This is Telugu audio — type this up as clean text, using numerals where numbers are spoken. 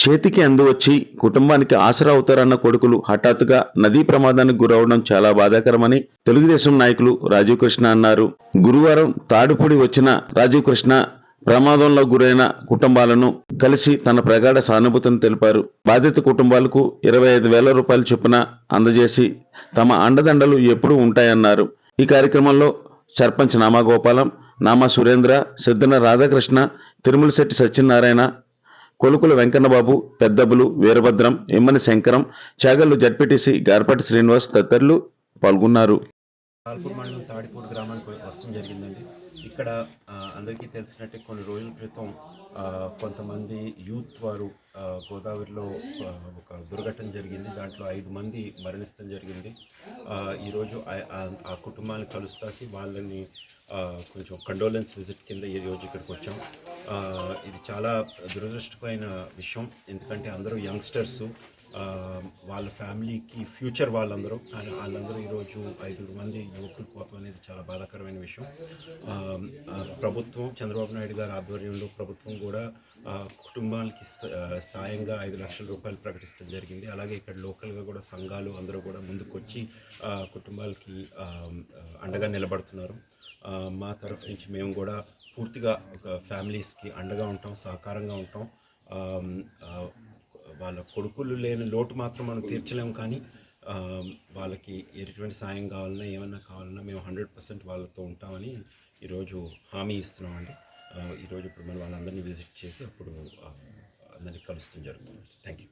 చేతికి అందివచ్చి కుటుంబానికి ఆసరా అవుతారన్న కొడుకులు హఠాత్తుగా నదీ ప్రమాదానికి గురవడం చాలా బాధాకరమని తెలుగుదేశం నాయకులు రాజీవ్ కృష్ణ అన్నారు. గురువారం తాడుపూడి వచ్చిన రాజీవ్ కృష్ణ ప్రమాదంలో గురైన కుటుంబాలను కలిసి తన ప్రగాఢ సానుభూతిని తెలిపారు. బాధిత కుటుంబాలకు 25,000 రూపాయల చొప్పున అందజేసి తమ అండదండలు ఎప్పుడూ ఉంటాయన్నారు. ఈ కార్యక్రమంలో సర్పంచ్ నామగోపాలం, నామా సురేంద్ర, సిద్దన రాధాకృష్ణ, తిరుమలశెట్టి సత్యనారాయణ, కొలుకుల వెంకన్నబాబు, పెద్దబ్బులు వీరభద్రం, ఎమ్మని శంకరం, చాగల్లు జడ్పీటీసీ గార్పాటి శ్రీనివాస్ తదితరులు పాల్గొన్నారు. తాల్పూర్ మండలం తాడిపూడి గ్రామానికి వస్తడం జరిగిందండి. ఇక్కడ అందరికీ తెలిసినట్టే కొన్ని రోజుల క్రితం కొంతమంది యూత్ వారు గోదావరిలో ఒక దుర్ఘటన జరిగింది. దాంట్లో 5 మంది మరణించడం జరిగింది. ఈరోజు ఆ కుటుంబాన్ని కలుస్తాకి వాళ్ళని కొంచెం కండోలెన్స్ విజిట్ కింద ఈరోజు ఇక్కడికి వచ్చాం. ఇది చాలా దురదృష్టమైన విషయం, ఎందుకంటే అందరూ యంగ్స్టర్సు, వాళ్ళ ఫ్యామిలీకి ఫ్యూచర్ వాళ్ళందరూ, కానీ వాళ్ళందరూ ఈరోజు 5 మంది యువకులు పోతాం అనేది చాలా బాధాకరమైన విషయం. ప్రభుత్వం, చంద్రబాబు నాయుడు గారి ఆధ్వర్యంలో ప్రభుత్వం కూడా కుటుంబాలకి సాయంగా 5 లక్షల రూపాయలు ప్రకటించడం జరిగింది. అలాగే ఇక్కడ లోకల్గా కూడా సంఘాలు అందరూ కూడా ముందుకొచ్చి కుటుంబాలకి అండగా నిలబడుతున్నారు. మా తరఫు నుంచి మేము కూడా పూర్తిగా ఒక ఫ్యామిలీస్కి అండగా ఉంటాం, సహకారంగా ఉంటాం. వాళ్ళ కొడుకులు లేని లోటు మాత్రం మనం తీర్చలేము, కానీ వాళ్ళకి ఎటువంటి సాయం కావాలన్నా ఏమన్నా కావాలన్నా మేము 100% వాళ్ళతో ఉంటామని ఈరోజు హామీ ఇస్తున్నామండి. ఈరోజు ఇప్పుడు మనం వాళ్ళందరినీ విజిట్ చేసి అప్పుడు అందరినీ కలుస్తాం జరుగుతుంది. Thank you.